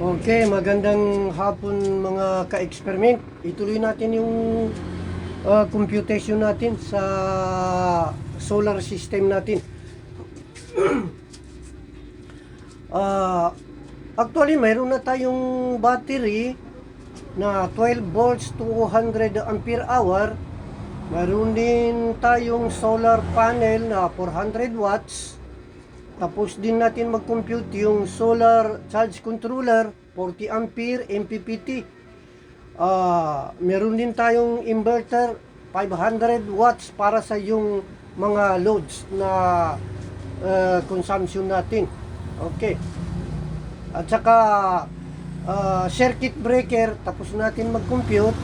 Okay, magandang hapon mga ka-experiment. Ituloy natin yung computation natin sa solar system natin. Actually, mayroon na tayong battery na 12 volts, 200 ampere hour. Mayroon din tayong solar panel na 400 watts. Tapos din natin mag-compute yung solar charge controller, 40 ampere, MPPT. Meron din tayong inverter, 500 watts para sa yung mga loads na consumption natin. Okay. At saka circuit breaker, tapos natin mag-compute.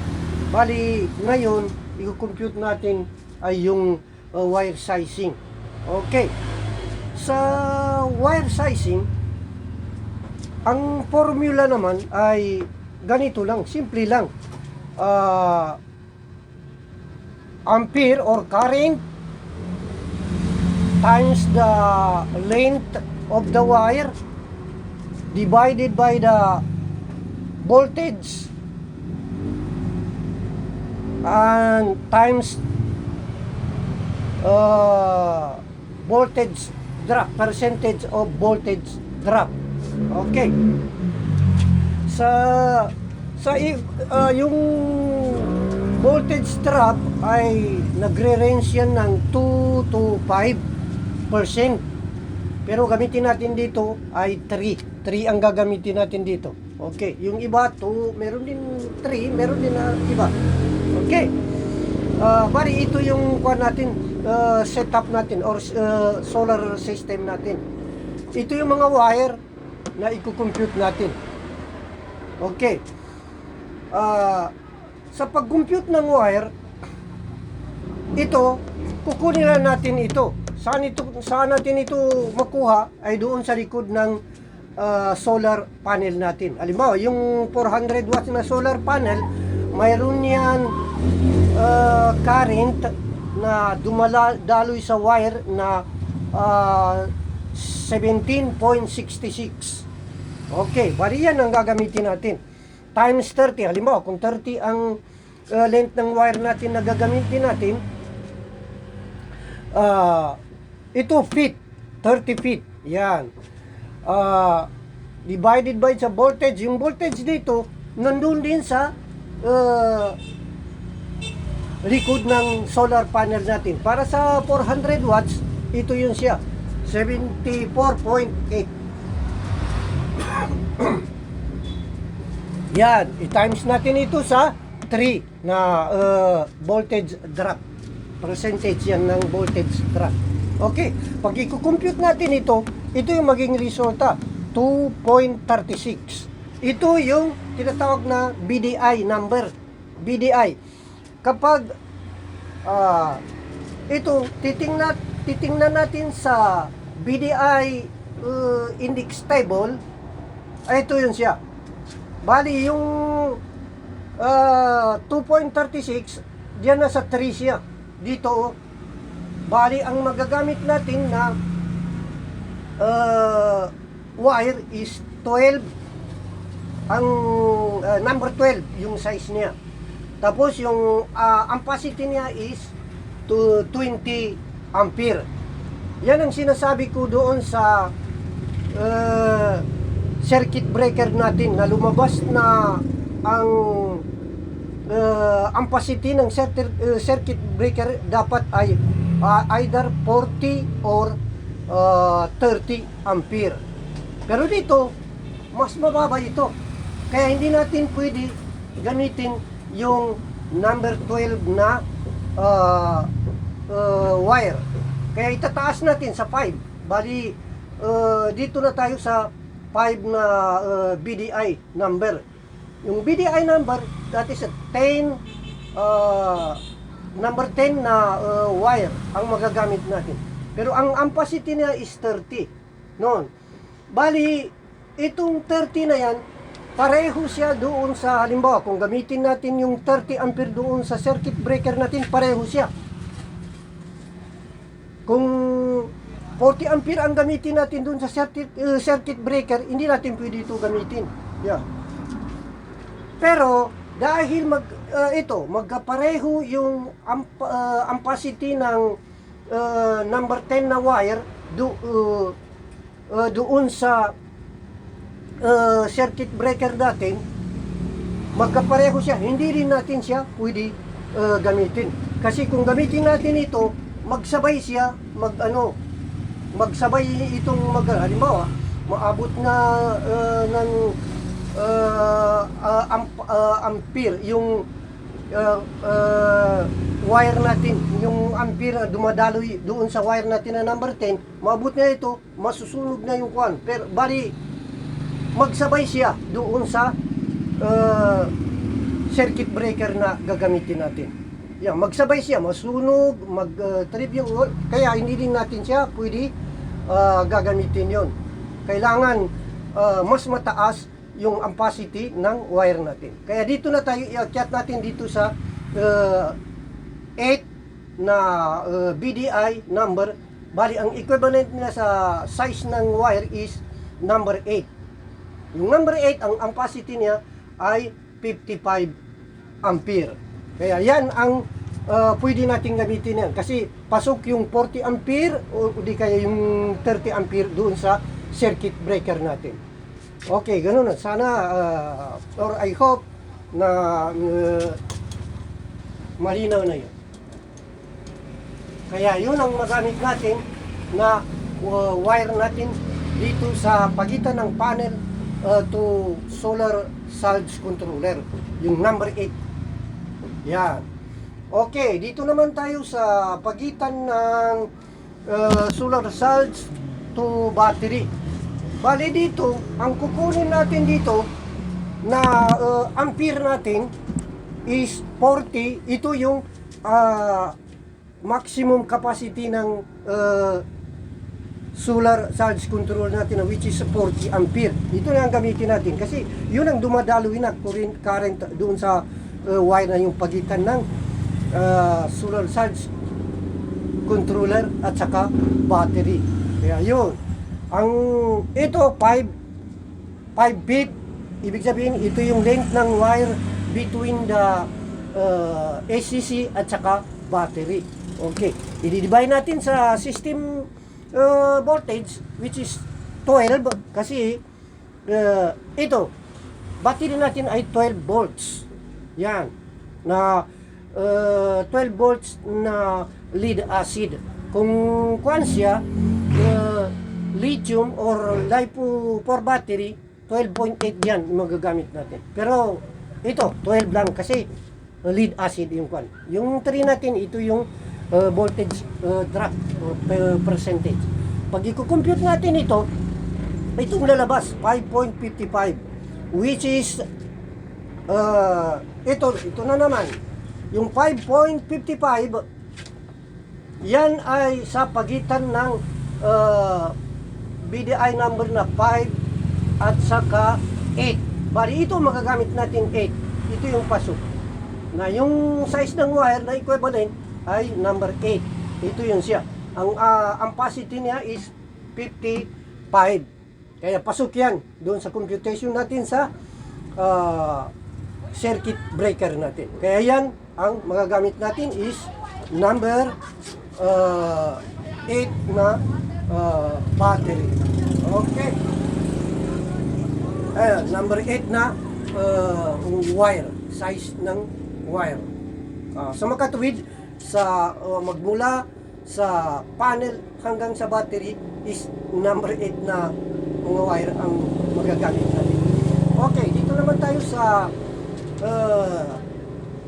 Bali, ngayon, i-compute natin ay yung wire sizing. Okay. Sa wire sizing, ang formula naman ay ganito lang, simple lang. Ampere or current times the length of the wire divided by the voltage and times voltage drop, percentage of voltage drop. Okay. Yung voltage drop ay nagre-range yan ng 2 to 5%. Pero gamitin natin dito ay 3. 3 ang gagamitin natin dito. Okay. Yung iba 2, meron din 3, meron din na iba. Okay. Bali ito yung kuha natin, setup natin or solar system natin. Ito yung mga wire na i-compute natin. Okay. Sa pag-compute ng wire, ito, kukunin na natin ito. Saan natin ito makuha ay doon sa likod ng solar panel natin. Halimbawa, yung 400 watts na solar panel, mayroon yan current na daloy sa wire na 17.66. Okay, bali yan ang gagamitin natin. Times 30, halimbawa kung 30 ang length ng wire natin na gagamitin natin, ito feet, 30 feet, yan. Divided by sa voltage, yung voltage dito, nandun din sa likod ng solar panel natin. Para sa 400 watts, ito yun siya, 74.8. Yan, i-times natin ito sa 3 na voltage drop. Percentage yan ng voltage drop. Okay, pag i-compute natin ito yung maging resulta, 2.36. Ito yung tinatawag na BDI number. BDI. Kapag ito titingnan natin sa BDI index table, ay ito yun siya. Bali yung 2.36 diyan na sa 3 siya. Dito bali ang magagamit natin na wire is 12. Ang number 12 yung size niya. Tapos yung ampacity niya is to 20 ampere. Yan ang sinasabi ko doon sa circuit breaker natin na lumabas na ang ampacity ng circuit breaker dapat ay either 40 or 30 ampere. Pero dito mas mababa ito. Kaya hindi natin pwede gamitin yung number 12 na wire. Kaya itataas natin sa 5. Bali, dito na tayo sa 5 na BDI number. Yung BDI number, that is a 10, number 10 na wire ang magagamit natin. Pero ang ampacity niya is 30. Noon. Bali, itong 30 na yan, pareho siya doon sa, halimbawa, kung gamitin natin yung 30 ampere doon sa circuit breaker natin, pareho siya. Kung 40 ampere ang gamitin natin dun sa circuit breaker, hindi natin pwede ito gamitin. Yeah. Pero dahil magkapareho yung ampacity ng number 10 na wire doon sa circuit breaker natin, magkapareho siya, hindi rin natin siya pwede gamitin. Kasi kung gamitin natin ito, magsabay siya, magsabay itong halimbawa, maabot na ng ampere yung wire natin, yung ampere na dumadaloy doon sa wire natin na number 10, maabot na ito, masusunog na yung kwan. Pero bali, magsabay siya doon sa circuit breaker na gagamitin natin. Yan, magsabay siya, masunog, mag-trip yung oil. Kaya hindi din natin siya pwede gagamitin yon. Kailangan mas mataas yung ampacity ng wire natin. Kaya dito na tayo, i-akyat natin dito sa 8 na BDI number. Bali, ang equivalent niya sa size ng wire is number 8. Yung number 8, ang ampacity niya ay 55 ampere. Kaya yan ang pwede natin gamitin yan. Kasi pasok yung 40 ampere o di kaya yung 30 ampere doon sa circuit breaker natin. Okay, ganun na. Sana, or I hope na malinaw na yun. Kaya yun ang magamit natin na wire natin dito sa pagitan ng panel to solar surge controller, yung number 8. Yan. Okay, dito naman tayo sa pagitan ng solar surge to battery. Bali dito, ang kukunin natin dito na ampere natin is 40. Ito yung maximum capacity ng solar surge control natin, which is 40 ampere. Ito na ang gamitin natin kasi yun ang dumadaloy na current doon sa wire na yung pagitan ng solar surge controller at saka battery. Kaya yun, ang ito 5 feet, ibig sabihin ito yung length ng wire between the ACC at saka battery. Okay, i-divide natin sa system voltage, which is 12 kasi ito battery natin ay 12 volts. Yan, na 12 volts na lead acid. Kung kuan siya lithium or LiPo 4 battery, 12.8 yan magagamit natin. Pero ito 12 lang kasi lead acid yung kuan. Yung 3 natin, ito yung voltage drop or percentage. Pag i-compute natin ito, itong lalabas 5.55, which is ito na naman yung 5.55, yan ay sa pagitan ng BDI number na 5 at saka 8. Bali ito magagamit natin 8. Ito yung pasok na yung size ng wire na equivalent ay number 8. Ito yun siya. Ang ampacity niya is 55. Kaya pasok yan doon sa computation natin sa circuit breaker natin. Kaya yan ang magagamit natin is number 8 na battery. Okay. Ayan, number 8 na wire, size ng wire. Sa makatuwid, sa magmula sa panel hanggang sa battery is number 8 na mga wire ang magagamit natin. Okay, dito naman tayo sa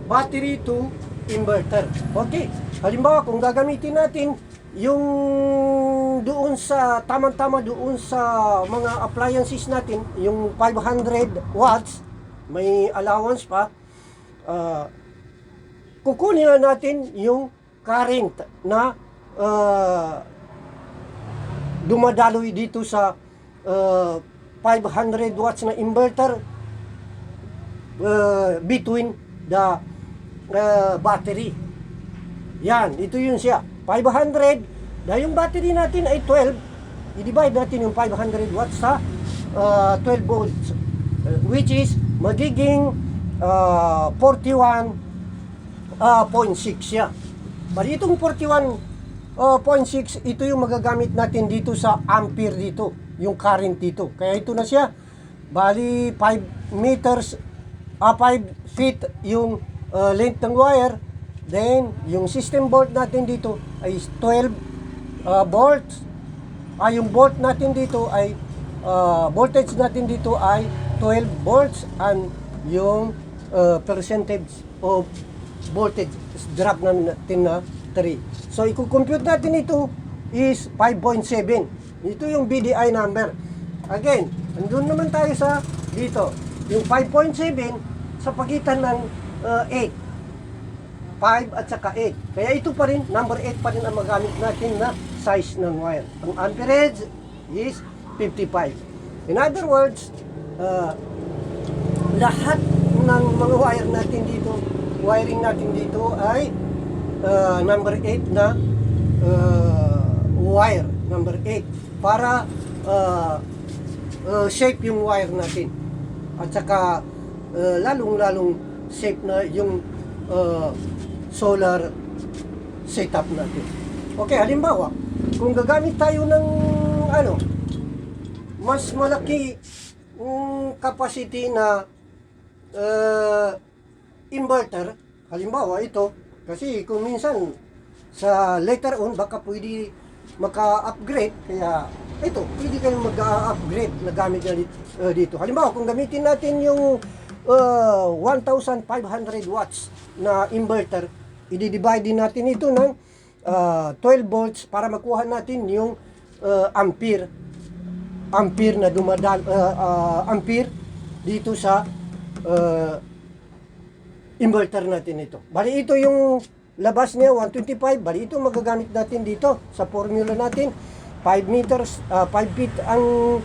battery to inverter. Okay, halimbawa kung gagamitin natin yung doon sa tamang-tama doon sa mga appliances natin, yung 500 watts, may allowance pa, kukunin na natin yung current na dumadaloy dito sa 500 watts na inverter between the battery. Yan, ito yun siya. 500, Dahil yung battery natin ay 12, i-divide natin yung 500 watts sa 12 volts, which is magiging 41.6 siya. Bali itong 41.6, ito yung magagamit natin dito sa ampere dito, yung current dito. Kaya ito na siya. Bali 5 meters, 5 feet yung length ng wire. Then yung system volt natin dito ay 12 volts. Yung volt natin dito ay voltage natin dito ay 12 volts, and yung percentage of voltage drop natin na 3. So i-compute natin ito is 5.7. Ito yung BDI number. Again, andun naman tayo sa dito. Yung 5.7 sa pagitan ng 8. 5 at saka 8. Kaya ito pa rin, number 8 pa rin ang magamit natin na size ng wire. Ang amperage is 55. In other words, lahat ng mga wire natin dito, wiring natin dito ay number 8 na wire. Number 8. Para shape yung wire natin. At saka lalong-lalong shape na yung solar setup natin. Okay, halimbawa, kung gagamit tayo ng mas malaki capacity na inverter, halimbawa ito, kasi kung minsan sa later on baka pwede maka-upgrade, kaya ito, pwede kayong mag-upgrade na gamit na dito. Halimbawa, kung gamitin natin yung 1,500 watts na inverter, i-divide din natin ito ng 12 volts para makuha natin yung ampere na ampere dito sa inverter natin ito. Bali ito yung labas niya 125, bali ito magagamit natin dito sa formula natin. 5 meters, 5 feet ang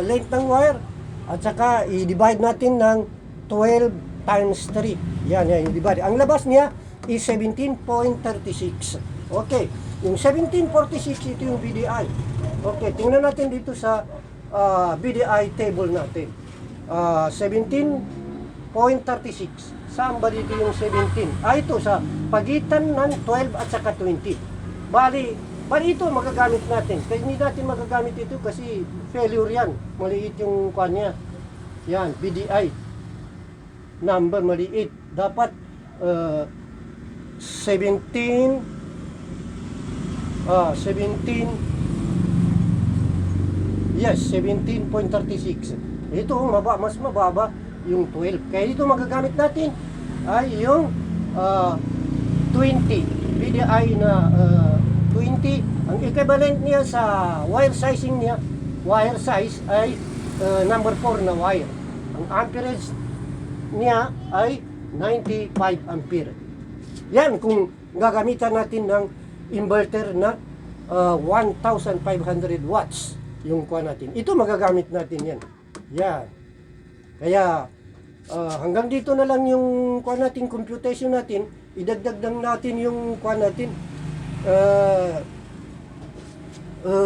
length ng wire, at saka i-divide natin ng 12 times 3. Yan yung divide. Ang labas niya is 17.36. Okay, yung 1746, ito yung BDI. Okay, tingnan natin dito sa BDI table natin. 17.36. Saan ba dito yung 17? Ito sa pagitan ng 12 at saka 20. Bali ito magagamit natin. Kaya hindi natin magagamit ito kasi failure yan. Maliit yung kwan niya. Yan, BDI number maliit. Dapat 17 yes, 17.36. Ito mas mababa yung 12. Kaya dito magagamit natin ay yung 20. BDI na 20. Ang equivalent niya sa wire sizing niya, wire size ay number 4 na wire. Ang amperage niya ay 95 ampere. Yan kung gagamitan natin ng inverter na 1,500 watts yung kuha natin. Ito magagamit natin yan. Yan. Kaya hanggang dito na lang yung kuha natin, computation natin. Idagdag lang natin yung kuha natin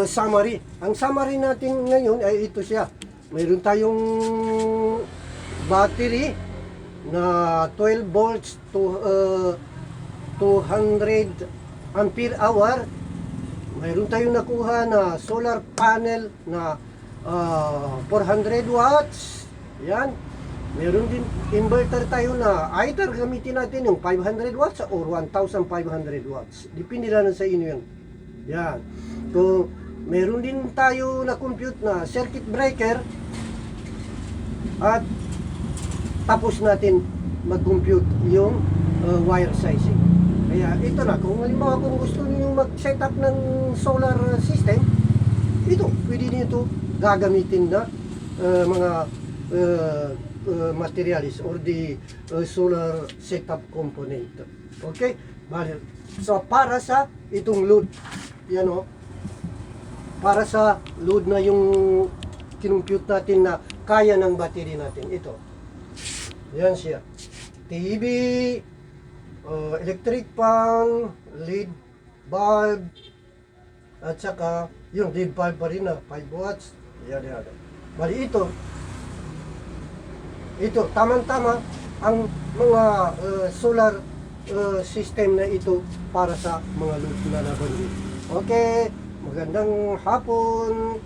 summary. Ang summary natin ngayon ay ito siya. Mayroon tayong battery na 12 volts to 200 ampere hour. Mayroon tayong nakuha na solar panel na 400 watts. Yan. Meron din inverter tayo na either gamitin natin yung 500 watts or 1,500 watts. Depende lang sa inyo yan. Yan. So, meron din tayo na compute na circuit breaker, at tapos natin mag-compute yung wire sizing. Kaya ito na, kung halimbawa kung gusto niyo mag-set up ng solar system, ito, pwede niyo ito gagamitin na mga materials or the solar setup component. Okay? So, para sa itong load, yan o, para sa load na yung kinumpute natin na kaya ng battery natin. Ito. Yan siya. TV, electric pan, lead bulb, at saka yung lead bulb pa rin na 5 watts. Yan. Bali ito, tamang-tama ang mga solar system na ito para sa mga load na nabanggit. Okay, magandang hapon.